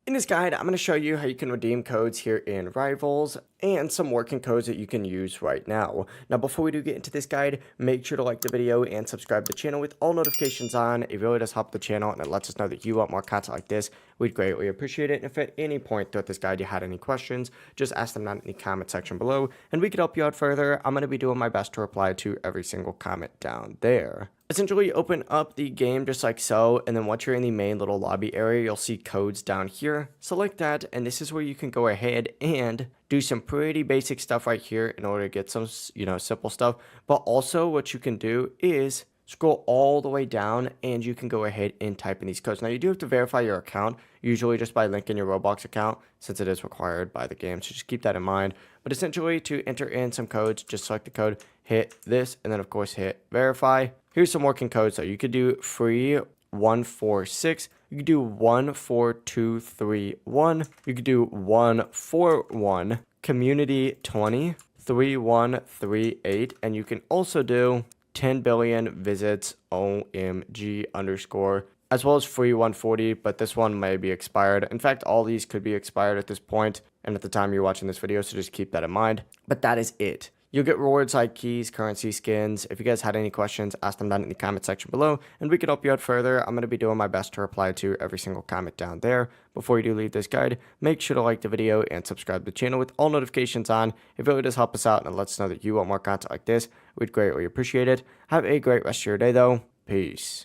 In this guide, I'm going to show you how you can redeem codes here in Rivals and some working codes that you can use right now. Now, before we do get into this guide, make sure to like the video and subscribe to the channel with all notifications on. It really does help the channel and it lets us know that you want more content like this. We'd greatly appreciate it. And if at any point throughout this guide you had any questions, just ask them down in the comment section below and we could help you out further. I'm going to be doing my best to reply to every single comment down there. Essentially, open up the game just like so, and then once you're in the main little lobby area, you'll see codes down here. Select that, and this is where you can go ahead and do some pretty basic stuff right here in order to get some, simple stuff. But also what you can do is scroll all the way down and you can go ahead and type in these codes. Now, you do have to verify your account, usually just by linking your Roblox account, since it is required by the game. So just keep that in mind. But essentially, to enter in some codes, just select the code, hit this, and then of course hit verify. Here's some working codes. So you could do free 146. You could do 14231. You could do 141. Community 20. 3138. And you can also do 10 billion visits OMG underscore, as well as free 140, but this one may be expired. In fact, all these could be expired at this point and at the time you're watching this video, so just keep that in mind. But that is it. You'll get rewards like keys, currency, skins. If you guys had any questions, ask them down in the comment section below, and we could help you out further. I'm going to be doing my best to reply to every single comment down there. Before you do leave this guide, make sure to like the video and subscribe to the channel with all notifications on. It really does help us out and it lets us know that you want more content like this. We'd greatly appreciate it. Have a great rest of your day, though. Peace.